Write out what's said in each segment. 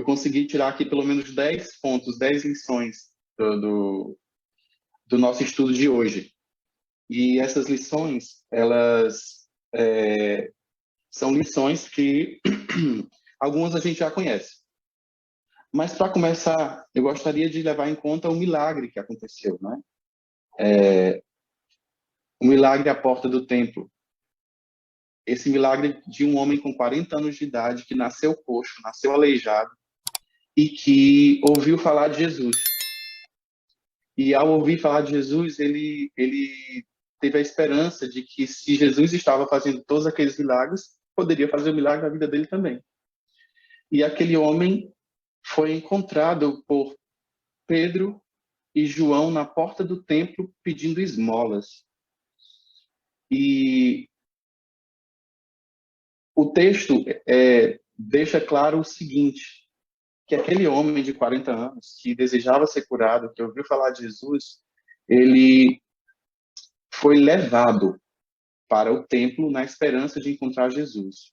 eu consegui tirar aqui pelo menos 10 pontos, 10 lições do nosso estudo de hoje. E essas lições, elas são lições que algumas a gente já conhece. Mas, para começar, eu gostaria de levar em conta o milagre que aconteceu, né? O milagre à porta do templo. Esse milagre de um homem com 40 anos de idade, que nasceu coxo, nasceu aleijado, e que ouviu falar de Jesus. E ao ouvir falar de Jesus, ele teve a esperança de que, se Jesus estava fazendo todos aqueles milagres, poderia fazer o milagre na vida dele também. E aquele homem foi encontrado por Pedro e João na porta do templo pedindo esmolas. E o texto deixa claro o seguinte, que aquele homem de 40 anos, que desejava ser curado, que ouviu falar de Jesus, ele foi levado para o templo na esperança de encontrar Jesus.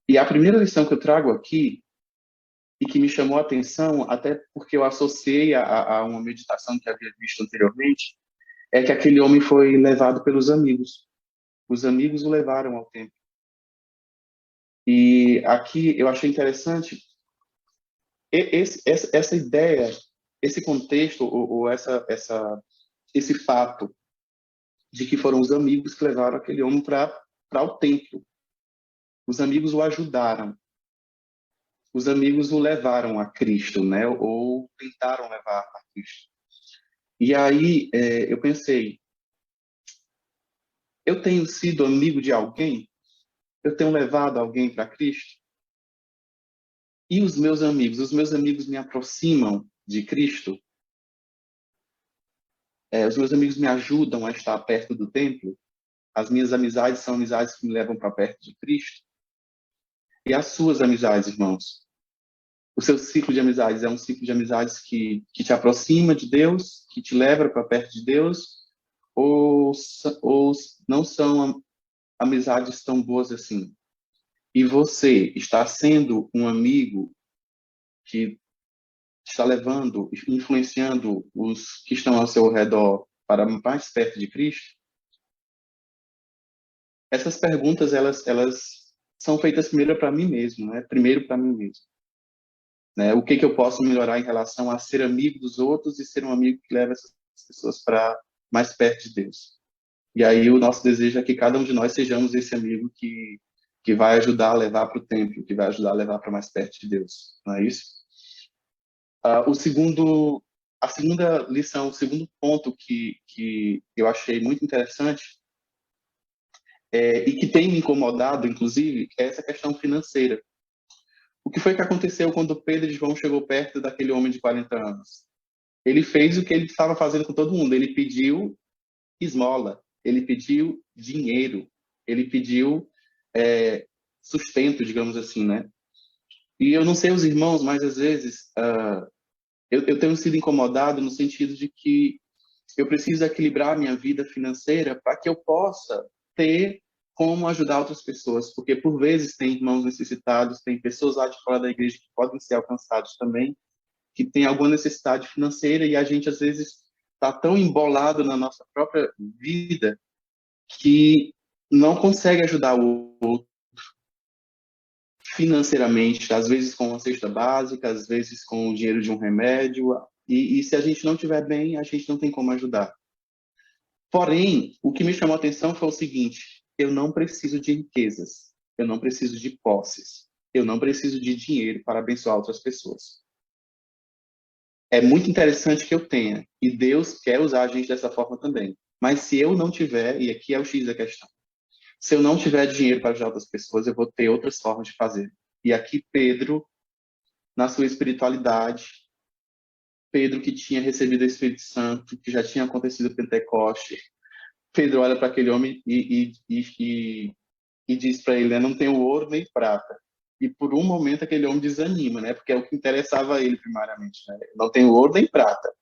E a primeira lição que eu trago aqui, e que me chamou a atenção, até porque eu associei a uma meditação que havia visto anteriormente, é que aquele homem foi levado pelos amigos. Os amigos o levaram ao templo. E aqui eu achei interessante essa ideia, esse contexto, ou esse fato de que foram os amigos que levaram aquele homem para o templo. Os amigos o ajudaram. Os amigos o levaram a Cristo, né? Ou tentaram levar a Cristo. E aí eu pensei, eu tenho sido amigo de alguém? Eu tenho levado alguém para Cristo? E os meus amigos me aproximam de Cristo? Os meus amigos me ajudam a estar perto do templo? As minhas amizades são amizades que me levam para perto de Cristo? E as suas amizades, irmãos? O seu ciclo de amizades é um ciclo de amizades que te aproxima de Deus, que te leva para perto de Deus? Ou não são amizades tão boas assim? E você está sendo um amigo que está levando, influenciando os que estão ao seu redor para mais perto de Cristo? Essas perguntas, elas são feitas primeiro para mim mesmo, né? Primeiro para mim mesmo. Né? O que eu posso melhorar em relação a ser amigo dos outros e ser um amigo que leva essas pessoas para mais perto de Deus? E aí o nosso desejo é que cada um de nós sejamos esse amigo que vai ajudar a levar para o templo, que vai ajudar a levar para mais perto de Deus. Não é isso? A segunda lição, o segundo ponto que eu achei muito interessante e que tem me incomodado, inclusive, é essa questão financeira. O que foi que aconteceu quando Pedro e João chegou perto daquele homem de 40 anos? Ele fez o que ele estava fazendo com todo mundo. Ele pediu esmola, ele pediu dinheiro, ele pediu sustento, digamos assim, né? E eu não sei os irmãos, mas às vezes eu tenho sido incomodado no sentido de que eu preciso equilibrar a minha vida financeira para que eu possa ter como ajudar outras pessoas, porque por vezes tem irmãos necessitados, tem pessoas lá de fora da igreja que podem ser alcançados também, que tem alguma necessidade financeira, e a gente às vezes está tão embolado na nossa própria vida que não consegue ajudar o outro financeiramente, às vezes com uma cesta básica, às vezes com o dinheiro de um remédio, e se a gente não estiver bem, a gente não tem como ajudar. Porém, o que me chamou a atenção foi o seguinte: eu não preciso de riquezas, eu não preciso de posses, eu não preciso de dinheiro para abençoar outras pessoas. É muito interessante que eu tenha, e Deus quer usar a gente dessa forma também. Mas se eu não tiver, e aqui é o X da questão, se eu não tiver dinheiro para ajudar outras pessoas, eu vou ter outras formas de fazer. E aqui Pedro, na sua espiritualidade, Pedro que tinha recebido o Espírito Santo, que já tinha acontecido o Pentecoste, Pedro olha para aquele homem e diz para ele, né, não tenho ouro nem prata. E por um momento aquele homem desanima, né, porque é o que interessava a ele primariamente, né? Não tenho ouro nem prata.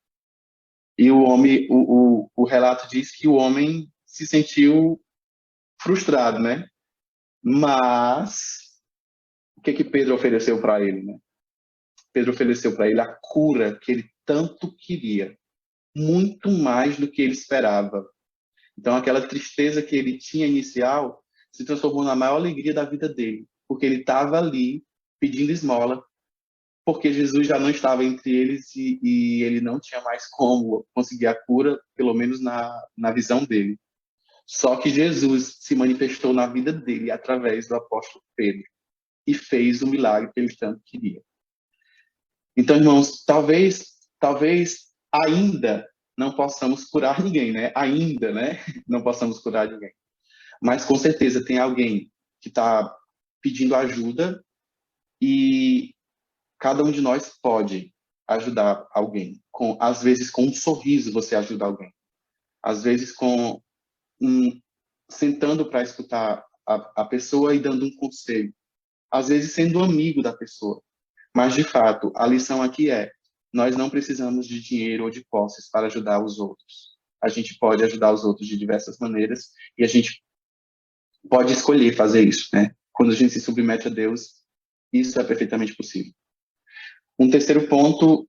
E o homem, o relato diz que o homem se sentiu frustrado, né? Mas o que Pedro ofereceu para ele, né? Pedro ofereceu para ele a cura que ele tanto queria, muito mais do que ele esperava. Então, aquela tristeza que ele tinha inicial se transformou na maior alegria da vida dele, porque ele estava ali pedindo esmola, porque Jesus já não estava entre eles e ele não tinha mais como conseguir a cura, pelo menos na visão dele. Só que Jesus se manifestou na vida dele através do apóstolo Pedro e fez o milagre que ele tanto queria. Então, irmãos, talvez ainda não possamos curar ninguém, né? Ainda, né? Não possamos curar ninguém. Mas com certeza tem alguém que está pedindo ajuda e cada um de nós pode ajudar alguém. Às vezes com um sorriso você ajuda alguém. Às vezes sentando para escutar a pessoa e dando um conselho. Às vezes sendo amigo da pessoa. Mas, de fato, a lição aqui é: nós não precisamos de dinheiro ou de posses para ajudar os outros. A gente pode ajudar os outros de diversas maneiras e a gente pode escolher fazer isso, né? Quando a gente se submete a Deus, isso é perfeitamente possível. Um terceiro ponto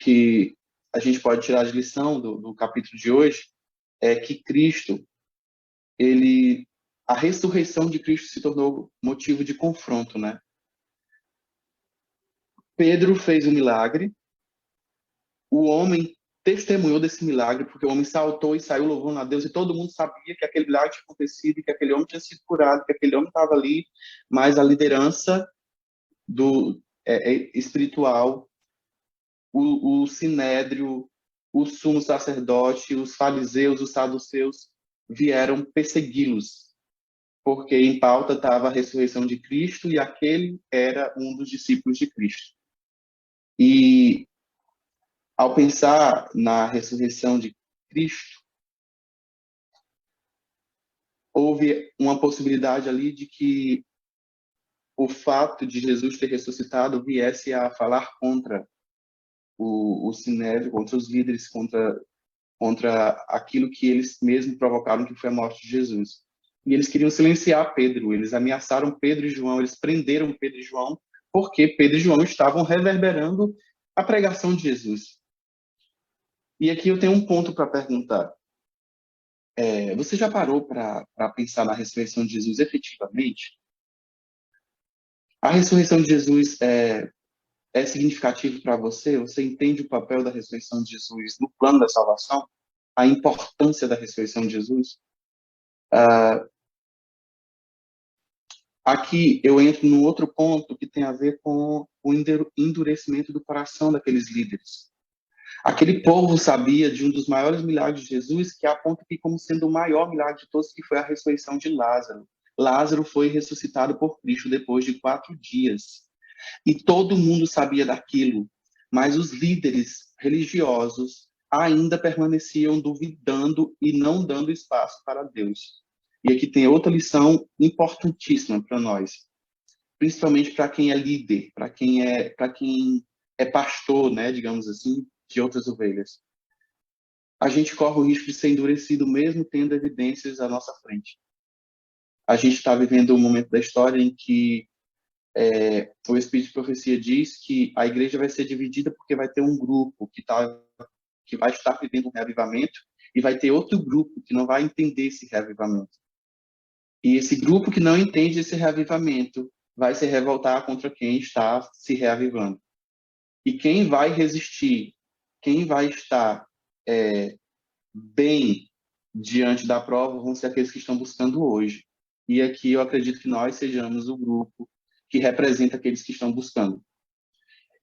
que a gente pode tirar de lição do capítulo de hoje é que a ressurreição de Cristo se tornou motivo de confronto, né? Pedro fez um milagre, o homem testemunhou desse milagre, porque o homem saltou e saiu louvando a Deus, e todo mundo sabia que aquele milagre tinha acontecido, que aquele homem tinha sido curado, que aquele homem estava ali, mas a liderança espiritual, o sinédrio, o sumo sacerdote, os fariseus, os saduceus, vieram persegui-los, porque em pauta estava a ressurreição de Cristo, e aquele era um dos discípulos de Cristo. E ao pensar na ressurreição de Cristo, houve uma possibilidade ali de que o fato de Jesus ter ressuscitado viesse a falar contra o Sinédrio, contra os líderes, contra aquilo que eles mesmos provocaram, que foi a morte de Jesus. E eles queriam silenciar Pedro, eles ameaçaram Pedro e João, eles prenderam Pedro e João, porque Pedro e João estavam reverberando a pregação de Jesus. E aqui eu tenho um ponto para perguntar. Você já parou para pensar na ressurreição de Jesus efetivamente? A ressurreição de Jesus é significativo para você? Você entende o papel da ressurreição de Jesus no plano da salvação? A importância da ressurreição de Jesus? Aqui eu entro num outro ponto que tem a ver com o endurecimento do coração daqueles líderes. Aquele povo sabia de um dos maiores milagres de Jesus, que aponta aqui como sendo o maior milagre de todos, que foi a ressurreição de Lázaro. Lázaro foi ressuscitado por Cristo depois de 4 dias. E todo mundo sabia daquilo, mas os líderes religiosos ainda permaneciam duvidando e não dando espaço para Deus. E aqui tem outra lição importantíssima para nós, principalmente para quem é líder, para quem é pastor, né, digamos assim, de outras ovelhas. A gente corre o risco de ser endurecido mesmo tendo evidências à nossa frente. A gente está vivendo um momento da história em que o Espírito de Profecia diz que a igreja vai ser dividida porque vai ter um grupo que vai estar vivendo um reavivamento e vai ter outro grupo que não vai entender esse reavivamento. E esse grupo que não entende esse reavivamento vai se revoltar contra quem está se reavivando. E quem vai resistir, quem vai estar bem diante da prova vão ser aqueles que estão buscando hoje. E aqui eu acredito que nós sejamos o grupo que representa aqueles que estão buscando.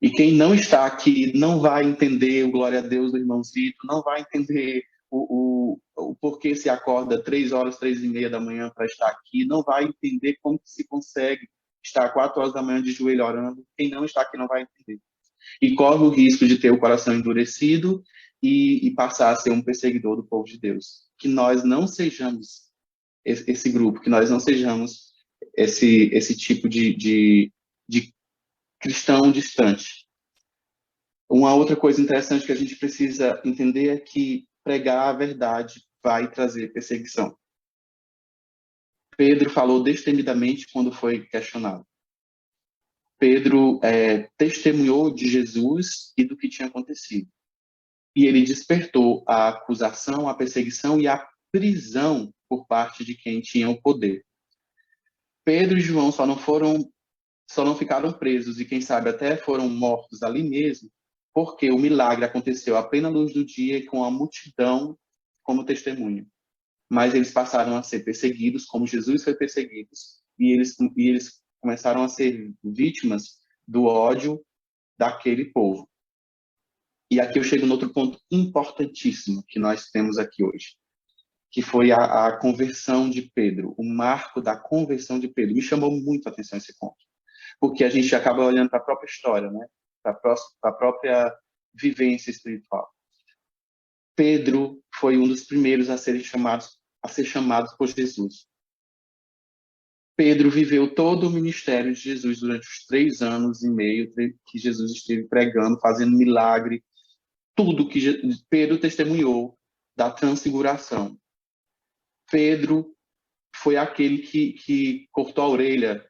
E quem não está aqui não vai entender o glória a Deus do irmãozito, não vai entender o porquê se acorda 3h, 3h30 da manhã para estar aqui, não vai entender como se consegue estar 4 horas da manhã de joelho orando. Quem não está aqui não vai entender. E corre o risco de ter o coração endurecido e passar a ser um perseguidor do povo de Deus. Que nós não sejamos esse grupo, que nós não sejamos esse tipo de cristão distante. Uma outra coisa interessante que a gente precisa entender é que pregar a verdade vai trazer perseguição. Pedro falou destemidamente quando foi questionado. Pedro testemunhou de Jesus e do que tinha acontecido. E ele despertou a acusação, a perseguição e a prisão por parte de quem tinha o poder. Pedro e João só não ficaram presos e quem sabe até foram mortos ali mesmo, porque o milagre aconteceu à plena luz do dia e com a multidão como testemunha. Mas eles passaram a ser perseguidos como Jesus foi perseguido, e eles começaram a ser vítimas do ódio daquele povo. E aqui eu chego no outro ponto importantíssimo que nós temos aqui hoje, que foi a conversão de Pedro, o marco da conversão de Pedro. Me chamou muito a atenção esse ponto, porque a gente acaba olhando para a própria história, né? Para a própria vivência espiritual. Pedro foi um dos primeiros a ser chamados por Jesus. Pedro viveu todo o ministério de Jesus durante os 3 anos e meio que Jesus esteve pregando, fazendo milagre, tudo que Pedro testemunhou da transfiguração. Pedro foi aquele que cortou a orelha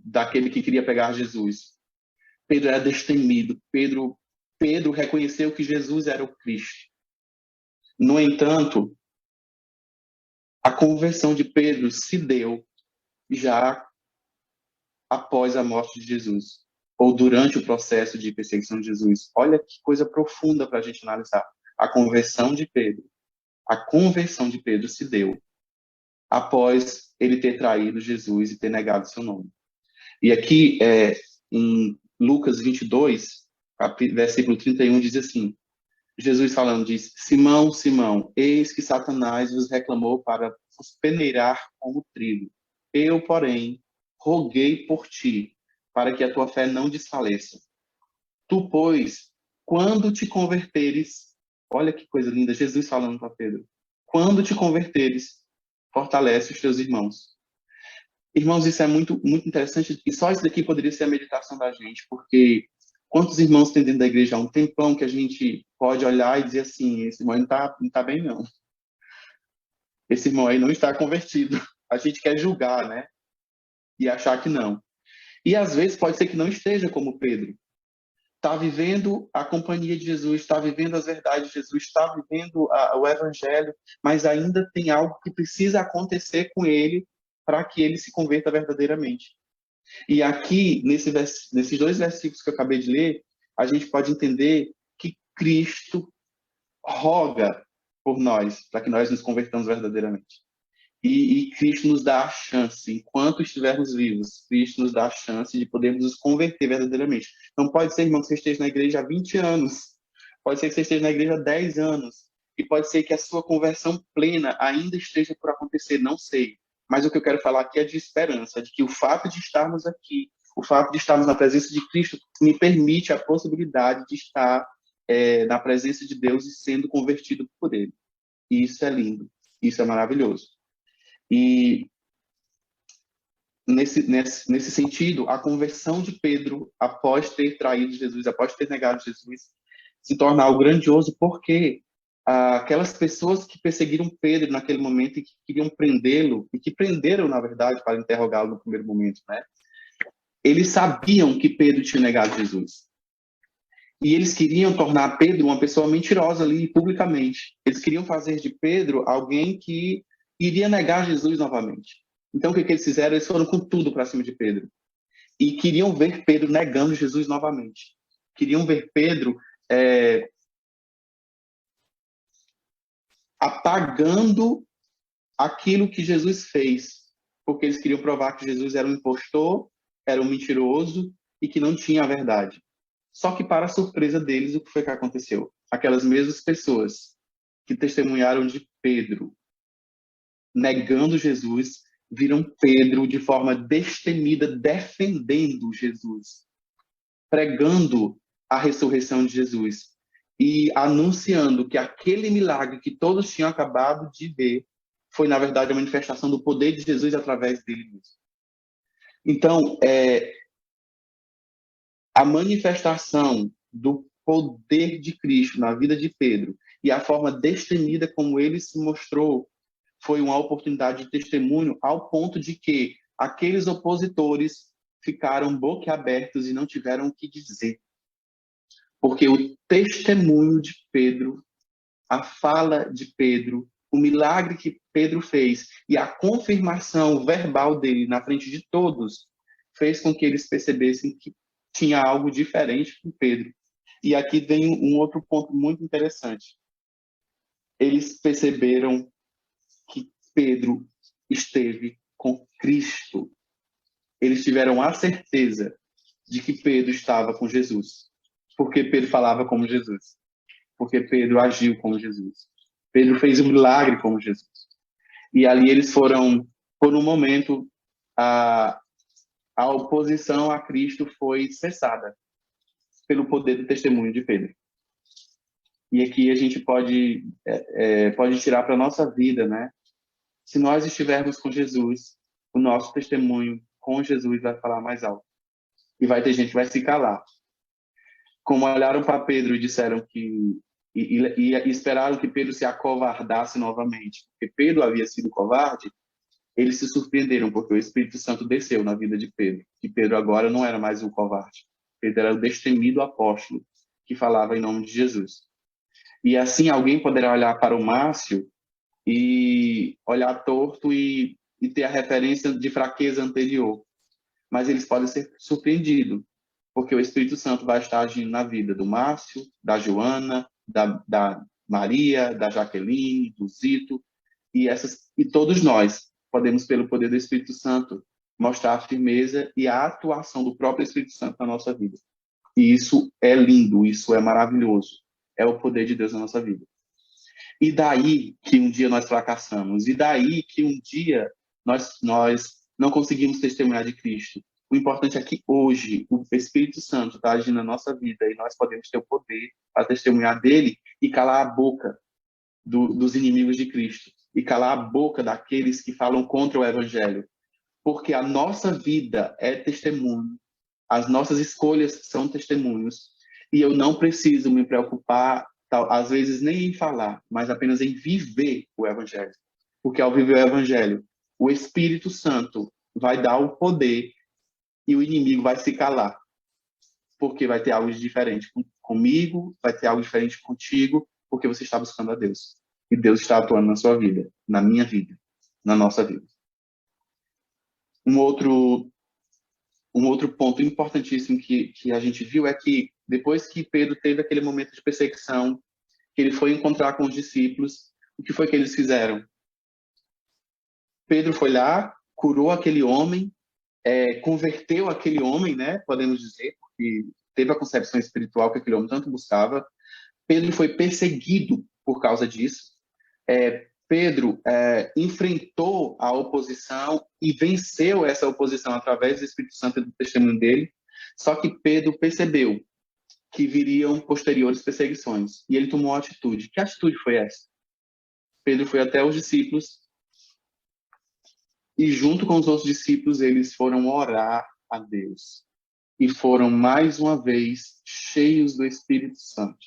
daquele que queria pegar Jesus. Pedro era destemido. Pedro reconheceu que Jesus era o Cristo. No entanto, a conversão de Pedro se deu já após a morte de Jesus, ou durante o processo de perseguição de Jesus. Olha que coisa profunda para a gente analisar. A conversão de Pedro se deu após ele ter traído Jesus e ter negado seu nome. E aqui, em Lucas 22, versículo 31, diz assim, Jesus falando, diz, Simão, Simão, eis que Satanás vos reclamou para vos peneirar como trigo. Eu, porém, roguei por ti, para que a tua fé não desfaleça. Tu, pois, quando te converteres, olha que coisa linda, Jesus falando para Pedro, quando te converteres, fortalece os teus irmãos. Irmãos, isso é muito, muito interessante, e só isso daqui poderia ser a meditação da gente, porque quantos irmãos tem dentro da igreja há um tempão que a gente pode olhar e dizer assim, esse irmão não tá bem, não. Esse irmão aí não está convertido. A gente quer julgar, né? E achar que não. E às vezes pode ser que não esteja como Pedro. Está vivendo a companhia de Jesus, está vivendo as verdades de Jesus, está vivendo o evangelho, mas ainda tem algo que precisa acontecer com ele para que ele se converta verdadeiramente. E aqui, nesses 2 versículos que eu acabei de ler, a gente pode entender que Cristo roga por nós, para que nós nos convertamos verdadeiramente. E Cristo nos dá a chance, enquanto estivermos vivos, Cristo nos dá a chance de podermos nos converter verdadeiramente. Não pode ser, irmão, que você esteja na igreja há 20 anos, pode ser que você esteja na igreja há 10 anos, e pode ser que a sua conversão plena ainda esteja por acontecer, não sei. Mas o que eu quero falar aqui é de esperança, de que o fato de estarmos aqui, o fato de estarmos na presença de Cristo, me permite a possibilidade de estar na presença de Deus e sendo convertido por Ele. E isso é lindo, isso é maravilhoso. E nesse sentido, a conversão de Pedro, após ter traído Jesus, após ter negado Jesus, se torna algo grandioso, porque aquelas pessoas que perseguiram Pedro naquele momento e que queriam prendê-lo, e que prenderam, na verdade, para interrogá-lo no primeiro momento, né? Eles sabiam que Pedro tinha negado Jesus. E eles queriam tornar Pedro uma pessoa mentirosa ali, publicamente. Eles queriam fazer de Pedro alguém que iria negar Jesus novamente. Então, o que eles fizeram? Eles foram com tudo para cima de Pedro. E queriam ver Pedro negando Jesus novamente. Queriam ver Pedro apagando aquilo que Jesus fez. Porque eles queriam provar que Jesus era um impostor, era um mentiroso e que não tinha a verdade. Só que, para a surpresa deles, o que foi que aconteceu? Aquelas mesmas pessoas que testemunharam de Pedro negando Jesus, viram Pedro de forma destemida defendendo Jesus, pregando a ressurreição de Jesus e anunciando que aquele milagre que todos tinham acabado de ver foi, na verdade, a manifestação do poder de Jesus através dele mesmo. Então, a manifestação do poder de Cristo na vida de Pedro e a forma destemida como ele se mostrou foi uma oportunidade de testemunho ao ponto de que aqueles opositores ficaram boquiabertos e não tiveram o que dizer. Porque o testemunho de Pedro, a fala de Pedro, o milagre que Pedro fez e a confirmação verbal dele na frente de todos fez com que eles percebessem que tinha algo diferente com Pedro. E aqui vem um outro ponto muito interessante. Eles perceberam que Pedro esteve com Cristo. Eles tiveram a certeza de que Pedro estava com Jesus. Porque Pedro falava como Jesus. Porque Pedro agiu como Jesus. Pedro fez um milagre como Jesus. E ali eles foram, por um momento, a oposição a Cristo foi cessada pelo poder do testemunho de Pedro. E aqui a gente pode tirar para a nossa vida, né? Se nós estivermos com Jesus, o nosso testemunho com Jesus vai falar mais alto. E vai ter gente que vai se calar. Como olharam para Pedro e disseram que e esperaram que Pedro se acovardasse novamente, porque Pedro havia sido covarde, eles se surpreenderam, porque o Espírito Santo desceu na vida de Pedro, e Pedro agora não era mais um covarde. Pedro era o destemido apóstolo que falava em nome de Jesus. E assim alguém poderá olhar para o Márcio e olhar torto e ter a referência de fraqueza anterior. Mas eles podem ser surpreendidos, porque o Espírito Santo vai estar agindo na vida do Márcio, da Joana, da Maria, da Jaqueline, do Zito, e todos nós podemos, pelo poder do Espírito Santo, mostrar a firmeza e a atuação do próprio Espírito Santo na nossa vida. E isso é lindo, isso é maravilhoso. É o poder de Deus na nossa vida. E daí que um dia nós fracassamos, e daí que um dia nós não conseguimos testemunhar de Cristo. O importante é que hoje o Espírito Santo está agindo na nossa vida e nós podemos ter o poder para testemunhar dele e calar a boca dos inimigos de Cristo e calar a boca daqueles que falam contra o Evangelho. Porque a nossa vida é testemunho, as nossas escolhas são testemunhos e eu não preciso me preocupar, às vezes, nem em falar, mas apenas em viver o Evangelho. Porque ao viver o Evangelho, o Espírito Santo vai dar o poder e o inimigo vai se calar. Porque vai ter algo diferente comigo, vai ter algo diferente contigo, porque você está buscando a Deus. E Deus está atuando na sua vida, na minha vida, na nossa vida. Um outro ponto importantíssimo que a gente viu é que depois que Pedro teve aquele momento de perseguição, que ele foi encontrar com os discípulos, o que foi que eles fizeram? Pedro foi lá, curou aquele homem, converteu aquele homem, né? Podemos dizer, porque teve a concepção espiritual que aquele homem tanto buscava. Pedro foi perseguido por causa disso. Pedro enfrentou a oposição e venceu essa oposição através do Espírito Santo e do testemunho dele. Só que Pedro percebeu que viriam posteriores perseguições e ele tomou uma atitude. Que atitude foi essa? Pedro foi até os discípulos e junto com os outros discípulos eles foram orar a Deus e foram mais uma vez cheios do Espírito Santo.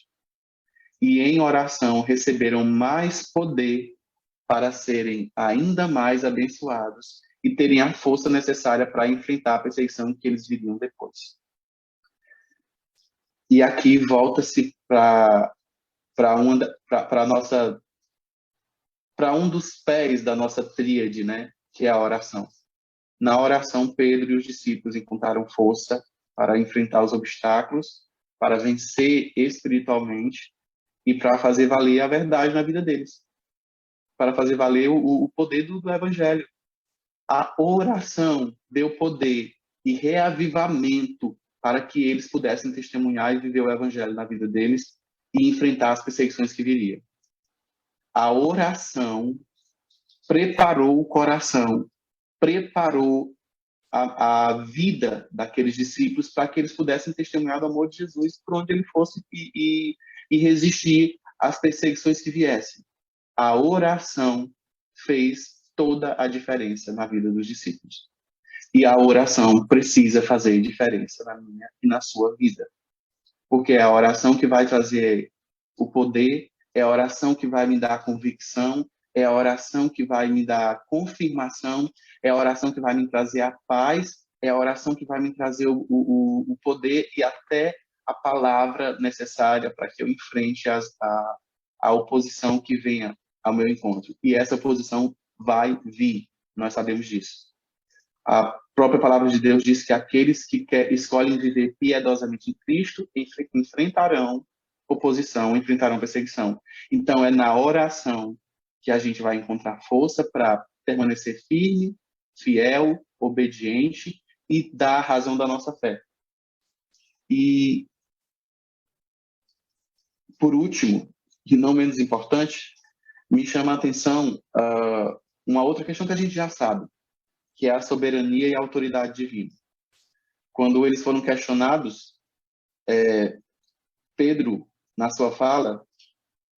E em oração receberam mais poder para serem ainda mais abençoados e terem a força necessária para enfrentar a perseguição que eles viriam depois. E aqui volta-se para um dos pés da nossa tríade, né, que é a oração. Na oração, Pedro e os discípulos encontraram força para enfrentar os obstáculos, para vencer espiritualmente e para fazer valer a verdade na vida deles, para fazer valer o poder do Evangelho. A oração deu poder e reavivamento para que eles pudessem testemunhar e viver o Evangelho na vida deles e enfrentar as perseguições que viriam. A oração preparou o coração, preparou a vida daqueles discípulos para que eles pudessem testemunhar do amor de Jesus por onde ele fosse e resistir às perseguições que viessem. A oração fez toda a diferença na vida dos discípulos. E a oração precisa fazer diferença na minha e na sua vida. Porque é a oração que vai trazer o poder, é a oração que vai me dar a convicção, é a oração que vai me dar a confirmação, é a oração que vai me trazer a paz, é a oração que vai me trazer o poder e até a palavra necessária para que eu enfrente a oposição que venha ao meu encontro. E essa oposição vai vir, nós sabemos disso. A própria palavra de Deus diz que aqueles que escolhem viver piedosamente em Cristo enfrentarão oposição, enfrentarão perseguição. Então, é na oração que a gente vai encontrar força para permanecer firme, fiel, obediente e dar a razão da nossa fé. E, por último, e não menos importante, me chama a atenção uma outra questão que a gente já sabe, que é a soberania e a autoridade divina. Quando eles foram questionados, Pedro, na sua fala,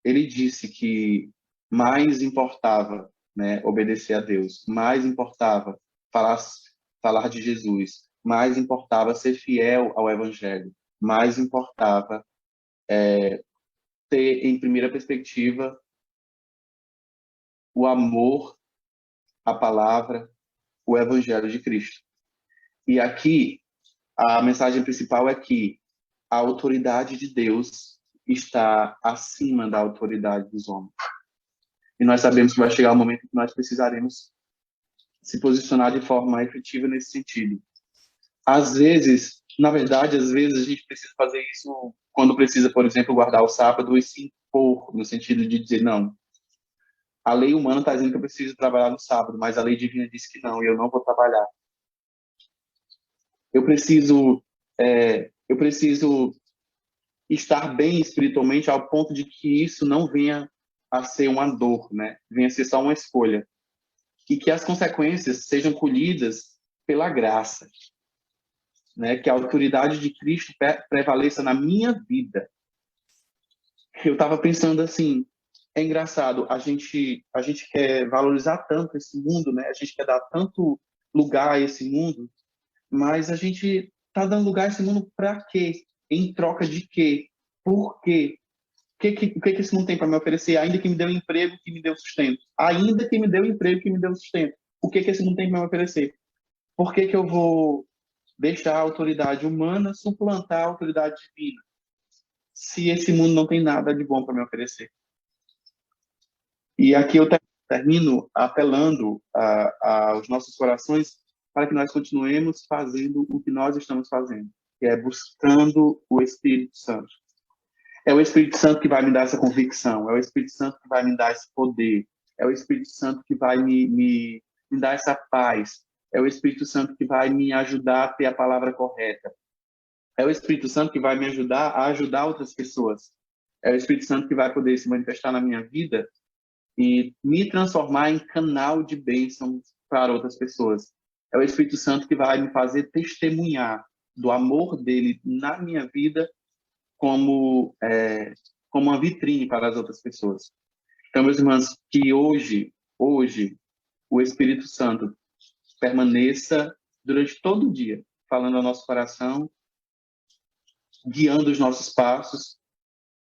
ele disse que mais importava, né, obedecer a Deus, mais importava falar de Jesus, mais importava ser fiel ao Evangelho, mais importava ter em primeira perspectiva o amor, a palavra, o Evangelho de Cristo. E aqui a mensagem principal é que a autoridade de Deus está acima da autoridade dos homens. E nós sabemos que vai chegar o momento que nós precisaremos se posicionar de forma efetiva nesse sentido. Às vezes, na verdade, às vezes a gente precisa fazer isso quando precisa, por exemplo, guardar o sábado e se impor, no sentido de dizer, não, a lei humana está dizendo que eu preciso trabalhar no sábado, mas a lei divina diz que não, e eu não vou trabalhar. Eu preciso estar bem espiritualmente ao ponto de que isso não venha a ser uma dor, né? Venha a ser só uma escolha. E que as consequências sejam colhidas pela graça, né? Que a autoridade de Cristo prevaleça na minha vida. Eu estava pensando assim, é engraçado, a gente quer valorizar tanto esse mundo, né? A gente quer dar tanto lugar a esse mundo, mas a gente está dando lugar a esse mundo para quê? Em troca de quê? Por quê? O que esse mundo tem para me oferecer? Ainda que me dê um emprego que me dê o sustento. Ainda que me dê um emprego que me dê o sustento. O que esse mundo tem para me oferecer? Por que eu vou deixar a autoridade humana suplantar a autoridade divina? Se esse mundo não tem nada de bom para me oferecer. E aqui eu termino apelando aos nossos corações para que nós continuemos fazendo o que nós estamos fazendo, que é buscando o Espírito Santo. É o Espírito Santo que vai me dar essa convicção, é o Espírito Santo que vai me dar esse poder, é o Espírito Santo que vai me dar essa paz, é o Espírito Santo que vai me ajudar a ter a palavra correta, é o Espírito Santo que vai me ajudar a ajudar outras pessoas, é o Espírito Santo que vai poder se manifestar na minha vida e me transformar em canal de bênção para outras pessoas. É o Espírito Santo que vai me fazer testemunhar do amor dele na minha vida como uma vitrine para as outras pessoas. Então, meus irmãos, que hoje, o Espírito Santo permaneça durante todo o dia, falando ao nosso coração, guiando os nossos passos,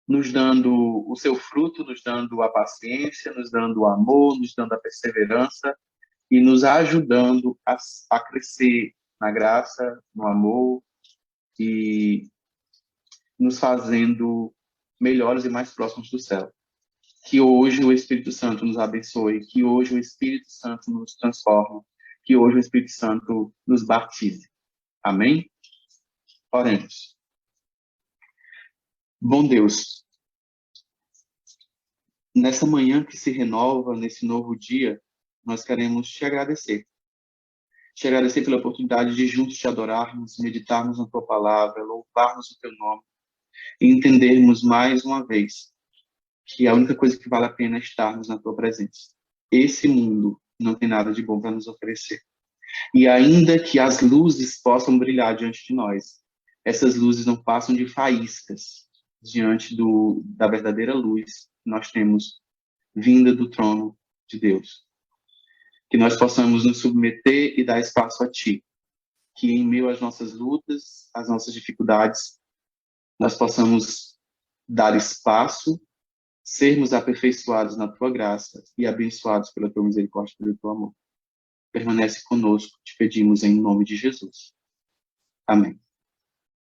nos dando o seu fruto, nos dando a paciência, nos dando o amor, nos dando a perseverança e nos ajudando a crescer na graça, no amor e nos fazendo melhores e mais próximos do céu. Que hoje o Espírito Santo nos abençoe, que hoje o Espírito Santo nos transforme, que hoje o Espírito Santo nos batize. Amém? Oremos. Bom Deus, nessa manhã que se renova, nesse novo dia, nós queremos te agradecer. Te agradecer pela oportunidade de juntos te adorarmos, meditarmos na tua palavra, louvarmos o teu nome e entendermos mais uma vez que a única coisa que vale a pena é estarmos na tua presença. Esse mundo não tem nada de bom para nos oferecer. E ainda que as luzes possam brilhar diante de nós, essas luzes não passam de faíscas diante da verdadeira luz que nós temos vinda do trono de Deus. Que nós possamos nos submeter e dar espaço a Ti. Que em meio às nossas lutas, às nossas dificuldades, nós possamos dar espaço, sermos aperfeiçoados na Tua graça e abençoados pela Tua misericórdia e pelo Teu amor. permanece conosco, te pedimos em nome de Jesus. Amém.